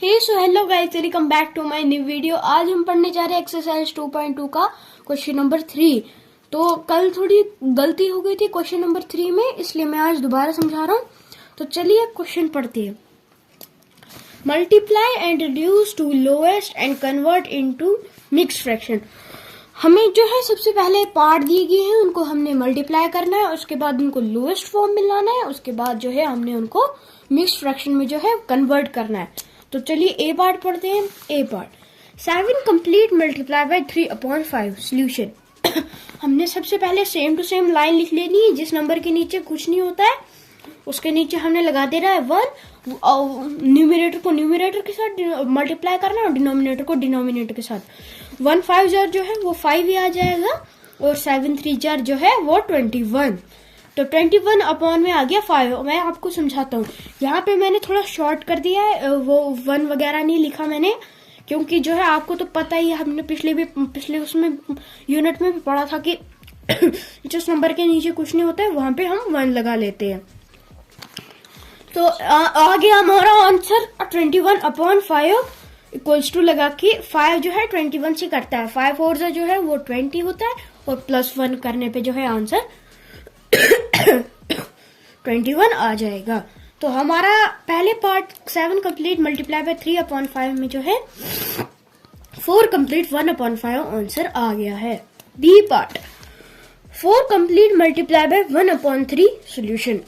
Hey so hello guys, welcome back to my new video. आज हम पढ़ने जा रहे हैं एक्सरसाइज 2.2 का क्वेश्चन नंबर 3। तो कल थोड़ी गलती हो गई थी क्वेश्चन नंबर 3 में, इसलिए मैं आज दोबारा समझा रहा हूँ। तो चलिए क्वेश्चन पढ़ते हैं। Multiply and reduce to lowest and convert into mixed fraction. हमें जो है सबसे पहले पार्ट दिए गए हैं, उनको हमने मल्टीप्लाई करना है, उसके बाद उनको लोएस्ट फॉर्म में लाना है, उसके बाद जो है हमने उनको मिक्स्ड फ्रैक्शन में जो है कन्वर्ट करना है। तो चलिए ए पार्ट पढ़ते हैं। A part 7 complete multiply by 3/5 solution. हमने सबसे पहले सेम टू सेम लाइन लिख लेनी है। जिस नंबर के नीचे कुछ नहीं होता है उसके नीचे हमने लगा दे रहा है 1। न्यूमरेटर को न्यूमरेटर के साथ मल्टीप्लाई करना है और डिनोमिनेटर को डिनोमिनेटर के साथ। 1 5 जार जो है वो 5 ही आ जाएगा और 7 3 जार जो है वो 21। तो 21 अपॉन में आ गया 5। मैं आपको समझाता हूँ। यहाँ पे मैंने थोड़ा शॉर्ट कर दिया है, वो 1 वगैरह नहीं लिखा मैंने, क्योंकि जो है आपको तो पता ही है, हमने पिछले उसमें यूनिट में भी पढ़ा था कि जिस नंबर के नीचे कुछ नहीं होता है वहां पे हम 1 लगा लेते हैं। तो आ गया हमारा आंसर 21/5 इक्वल्स टू लगा के 5 जो है 21 से कटता है। 5 4 से जो है वो 20 होता है और प्लस 1 करने पे जो है आंसर 21 आ जाएगा। तो हमारा पहले पार्ट 7 कंप्लीट मल्टीप्लाई बाय 3/5 में जो है 4 कंप्लीट 1/5 आंसर आ गया है। B part 4 complete multiply by 1/3 solution.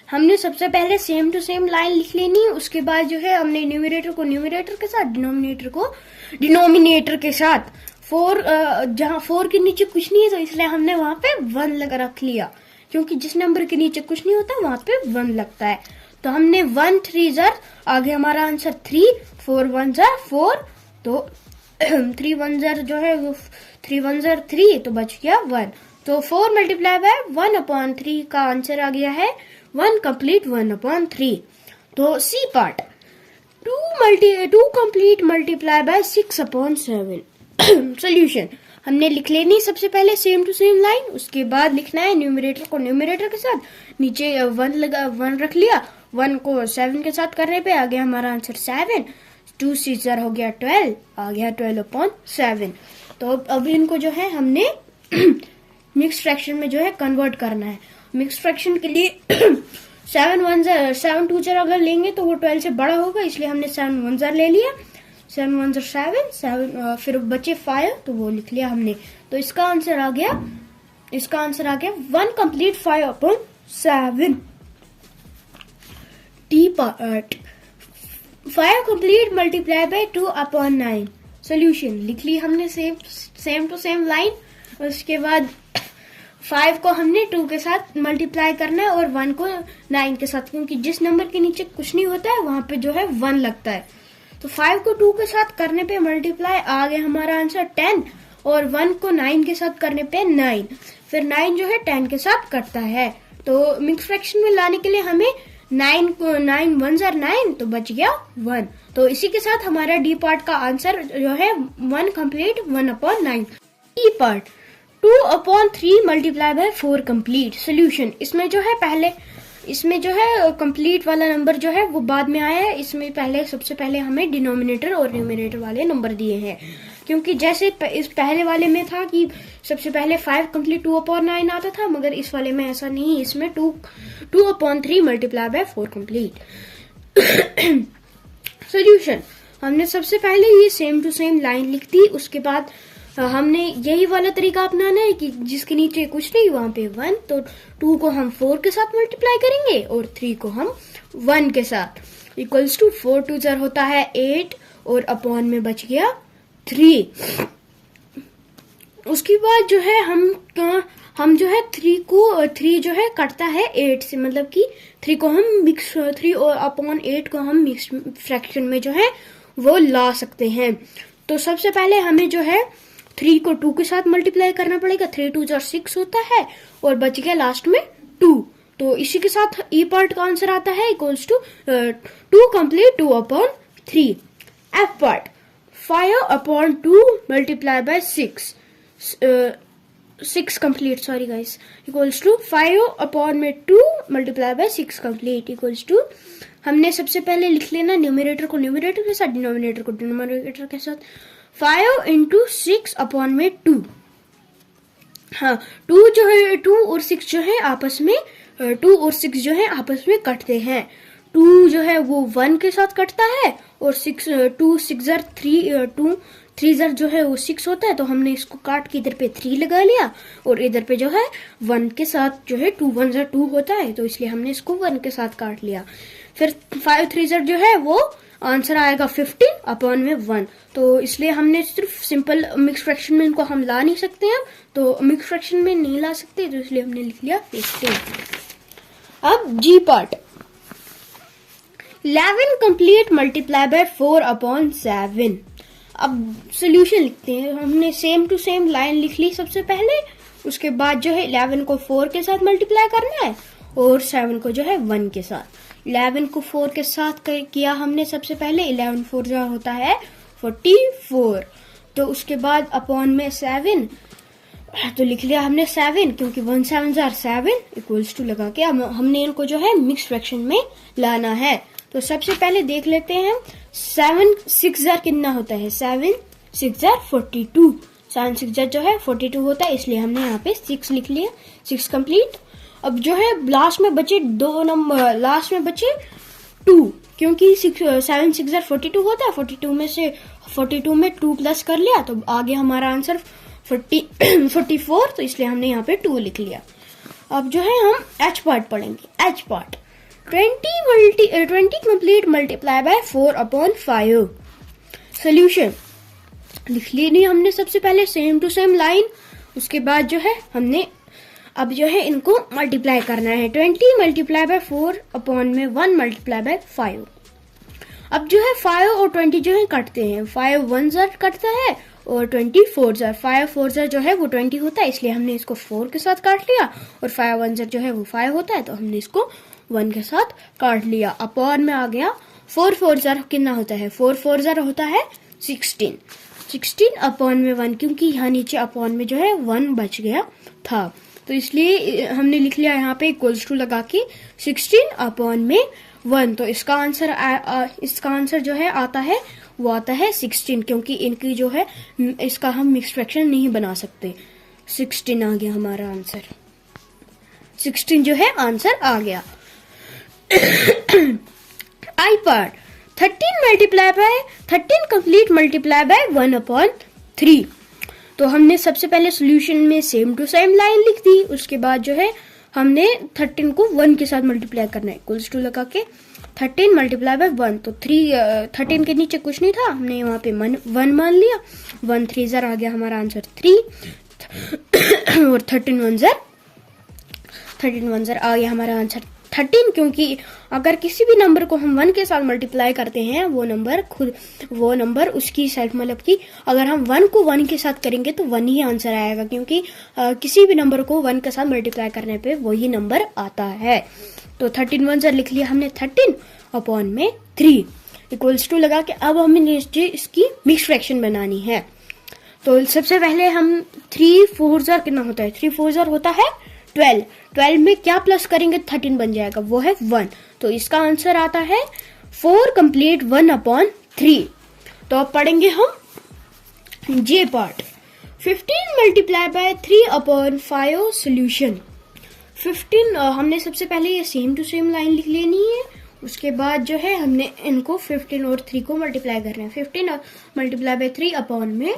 हमने सबसे पहले सेम टू सेम लाइन लिख लेनी है, उसके बाद जो है हमने न्यूमरेटर को न्यूमरेटर के साथ, डिनोमिनेटर को डिनोमिनेटर के साथ। 4 जहां 4 के नीचे कुछ नहीं है तो इसलिए हमने वहां पे 1 लगा रख लिया, क्योंकि जिस नंबर के नीचे कुछ नहीं होता वहां पे 1 लगता है। तो हमने 1 3 जार आगे हमारा आंसर 3, 4 1 जार 4, तो 3 1 जार जो है वो 3 1 जार 3, तो बच गया 1। तो 4 मल्टीप्लाई बाय 1/3 का आंसर आ गया है 1 कंप्लीट 1/3। तो C part 2 complete multiply by 6/7 solution. हमने लिख लेनी सबसे पहले सेम टू सेम लाइन, उसके बाद लिखना है न्यूमरेटर को न्यूमरेटर के साथ, नीचे 1 रख लिया। 1 को 7 के साथ करने पे आ गया हमारा आंसर 7। 2 6 हो गया 12, आ गया 12/7। तो अब इनको जो है हमने मिक्स फ्रैक्शन में जो है कन्वर्ट करना है। मिक्स फ्रैक्शन के लिए 7 2 जार अगर लेंगे तो वो 12 से बड़ा होगा, इसलिए हमने 7 1 जार ले लिया। 7 1 जार 7, फिर बचे 5, तो वो लिख लिया हमने। तो इसका आंसर आ गया 1 complete 5/7। D part 5 complete multiply bye 2/9 solution. लिख ली हमने सेम टू सेम लाइन, उसके बाद 5 को हमने 2 के साथ मल्टीप्लाई करना है और 1 को 9 के साथ, क्योंकि जिस नंबर के नीचे कुछ नहीं होता है वहां पे जो है 1 लगता है। तो 5 को 2 के साथ करने पे मल्टीप्लाई आ गया हमारा आंसर 10, और 1 को 9 के साथ करने पे 9, फिर 9 जो है 10 के साथ कटता है। तो मिक्स फ्रैक्शन में लाने के लिए हमें 9 1 जार 9, तो बच गया 1। तो इसी के साथ हमारा डी पार्ट का आंसर जो है 1 complete 1/9। E part 2/3 multiply by 4 complete solution. इसमें जो है कंप्लीट वाला नंबर जो है वो बाद में आया है। इसमें सबसे पहले हमें डिनोमिनेटर और न्यूमरेटर वाले नंबर दिए हैं, क्योंकि जैसे इस पहले वाले में था कि सबसे पहले 5 कंप्लीट 2/9 आता था, मगर इस वाले में ऐसा नहीं, इसमें 2/3 मल्टीप्लाई बाय 4 कंप्लीट सोल्यूशन। हमने सबसे पहले ये सेम टू सेम लाइन लिख दी, उसके बाद हमने यही वाला तरीका अपनाना है कि जिसके नीचे कुछ नहीं वहां पे 1, तो 2 को हम 4 के साथ मल्टीप्लाई करेंगे और 3 को हम 1 के साथ। इक्वल्स टू 4 2 जार होता है 8 और अपॉन में बच गया 3। उसके बाद जो है हम जो है 3 जो है कटता है 8 से, मतलब कि 3 को हम 3 और अपॉन 8 को हम मिक्स फ्रैक्शन में जो है वो ला सकते हैं। तो सबसे पहले हमें जो है 3 को 2 के साथ मल्टीप्लाई करना पड़ेगा। 3 2 जार 6 होता है और बच गया लास्ट में 2। तो इसी के साथ ई पार्ट का आंसर आता है equals to 2 complete 2/3। F part 5/2 multiply by 6 complete, sorry guys, equals to 5/2 multiply by 6 complete equals to हमने सबसे पहले लिख लेना न्यूमरेटर को न्यूमरेटर के साथ, डिनोमिनेटर को डिनोमिनेटर के साथ। 5 इंटू 6 अपॉन में 2। हाँ, 2 जो है 2 और 6 जो है आपस में 2 और 6 जो है आपस में कटते हैं। 2 जो है वो 1 के साथ कटता है और 6 2 6 जार 3 2 3 जार जो है वो 6 होता है। तो हमने इसको काट के इधर पे 3 लगा लिया और इधर पे जो है 1 के साथ जो है 2 1 जार 2 होता है, तो इसलिए हमने इसको 1 के साथ काट लिया। फिर 5 3 जार जो है वो आंसर आएगा 15 अपॉन में 1। तो इसलिए हमने सिर्फ सिंपल मिक्स फ्रैक्शन में इनको हम ला नहीं सकते हैं, तो मिक्स फ्रैक्शन में नहीं ला सकते, तो इसलिए हमने लिख लिया 15। अब G part, 11 complete multiply by 4 upon 7। अब सोल्यूशन लिखते हैं। हमने सेम टू सेम लाइन लिख ली सबसे पहले, उसके बाद जो है 11 को 4 के साथ मल्टीप्लाई करना है और 7 को जो है 1 के साथ। 11 को 4 के साथ किया हमने सबसे पहले, 11 4 जो होता है 44। तो उसके बाद अपॉन में 7, तो लिख लिया हमने 7, क्योंकि 1 7 जार 7 इक्वल्स टू लगा के हमने इनको जो है मिक्स फ्रैक्शन में लाना है। तो सबसे पहले देख लेते हैं 7 6 जार कितना होता है, 7 6 जार 42। 7 6 जार जो है 42 होता है, इसलिए हमने यहाँ पे 6 लिख लिया। 6 कंप्लीट। अब जो है लास्ट में बचे 2 नंबर, लास्ट में बचे 2, क्योंकि 7 6 जार 42 होता है। 42 में 2 प्लस कर लिया तो आगे हमारा आंसर 44, तो इसलिए हमने यहाँ पे 2 लिख लिया। अब जो है हम एच पार्ट पढ़ेंगे। H part, 20 complete multiply by 4 upon 5। Solution लिख लेनी हमने सबसे पहले सेम टू सेम लाइन, उसके बाद जो है हमने अब जो है इनको मल्टीप्लाई करना है। 20 मल्टीप्लाई बाय 4 अपॉन में 1 मल्टीप्लाई बाय 5। अब जो है 5 और 20 जो है कटते हैं, 5 1 जार कटता है और 20 4 जार। 5 4 जार जो है वो 20 होता है, इसलिए हमने इसको 4 के साथ काट लिया, और 5 1 जार जो है वो 5 होता है, तो हमने इसको 1 के साथ काट लिया। अपॉन में आ गया 4 4 जार कितना होता है, 4 4 जार होता है 16 अपॉन में 1, क्योंकि यहाँ नीचे अपॉन में जो है 1 बच गया था, तो इसलिए हमने लिख लिया यहाँ पे इक्वल्स टू लगा के 16 अपॉन में 1। तो इसका आंसर जो है आता है वो आता है 16, क्योंकि इनकी जो है इसका हम मिक्स फ्रैक्शन नहीं बना सकते। 16 आ गया हमारा आंसर, 16 जो है आंसर आ गया। आई part, 13 complete multiply bye 1 upon 3। तो हमने सबसे पहले सॉल्यूशन में सेम टू सेम लाइन लिख दी, उसके बाद जो है हमने 13 को 1 के साथ मल्टीप्लाई करना है, इक्वल्स टू लगा के 13 मल्टीप्लाई बाय 1। तो 13 के नीचे कुछ नहीं था, हमने वहां पे 1 मान लिया। 1 3 जार आ गया हमारा आंसर 3 और 13 1 जार आ गया हमारा आंसर 13, क्योंकि अगर किसी भी नंबर को हम 1 के साथ मल्टीप्लाई करते हैं, वो नंबर उसकी सेल्फ मतलब की अगर हम 1 को 1 के साथ करेंगे तो 1 ही आंसर आएगा, क्योंकि किसी भी नंबर को 1 के साथ मल्टीप्लाई करने पे वही नंबर आता है। तो 13 1 जार लिख लिया हमने 13 अपॉन में 3 इक्वल्स टू लगा के अब हमें इसकी मिक्स फ्रैक्शन बनानी है। तो सबसे पहले हम 3 4 जार कितना होता है, 3 4 जार होता है 12 में क्या प्लस करेंगे 13 बन जाएगा, वो है 1। तो इसका आंसर आता है 4 कंप्लीट 1 अपॉन 3। तो अब पढ़ेंगे हम J part, 15 multiply by 3 upon 5 solution. 15 हमने सबसे पहले ये सेम टू सेम लाइन लिख लेनी है, उसके बाद जो है हमने इनको 15 और 3 को मल्टीप्लाई करना है। 15 मल्टीप्लाई बाय 3 अपॉन में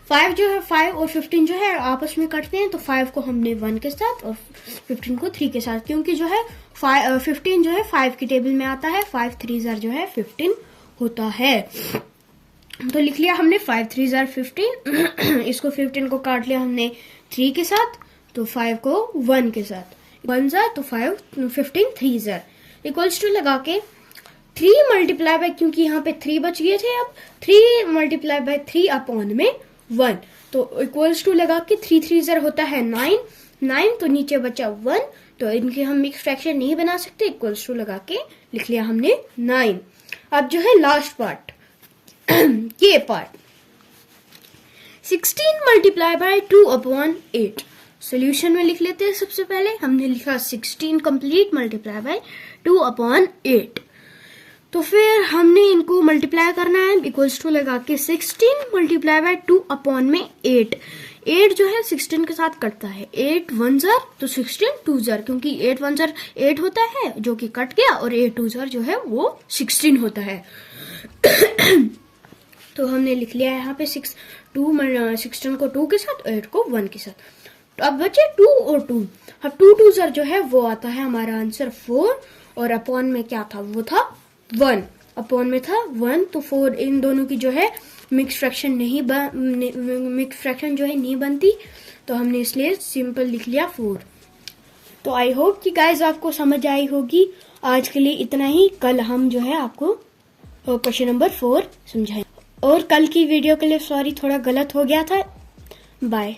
5 जो है 5 और 15 जो है आपस में कटते हैं, तो 5 को हमने 1 के साथ और 15 को 3 के साथ, क्योंकि जो है 15 जो है 5 की टेबल में आता है, 5 3 जार जो है 15 होता है। तो लिख लिया हमने 5 3 जार 15 इसको 15 को काट लिया हमने 3 के साथ, तो 5 को 1 के साथ 1 जार, तो 15 3 जार इक्वल्स टू लगा के 3 मल्टीप्लाई बाय, क्योंकि यहाँ पे 3 बच गए थे, अब 3 मल्टीप्लाई बाय 3 अपॉन में 1, तो इक्वल्स टू लगा के 3 3 जार होता है 9, तो नीचे बचा 1, तो इनके हम मिक्स फ्रैक्शन नहीं बना सकते, इक्वल्स टू लगा के लिख लिया हमने 9। अब जो है लास्ट पार्ट के part, 16 multiply by 2 upon 8। Solution में लिख लेते हैं। सबसे पहले हमने लिखा 16 कंप्लीट मल्टीप्लाई बाय 2/8। तो फिर हमने इनको मल्टीप्लाई करना है इक्वल्स टू लगा के 16 मल्टीप्लाई बाय 2/8। 8 जो है 16 के साथ कटता है, 8 1 जार तो 16 2 जार, क्योंकि 8 1 जार 8 होता है जो कि कट गया, और 8 2 जार जो है वो 16 होता है। तो हमने लिख लिया है यहाँ पे 16 को 2 के साथ, 8 को 1 के साथ। तो अब बचे 2 और 2। अब 2 2 जार जो है वो आता है हमारा आंसर 4, और अपॉन में क्या था, वो था 1, अपॉन में था 1। तो 4 इन दोनों की जो है मिक्स फ्रैक्शन जो है नहीं बनती, तो हमने इसलिए सिंपल लिख लिया 4। तो आई होप कि गाइस आपको समझ आई होगी। आज के लिए इतना ही। कल हम जो है आपको क्वेश्चन नंबर 4 समझाएं। और कल की वीडियो के लिए सॉरी, थोड़ा गलत हो गया था। बाय।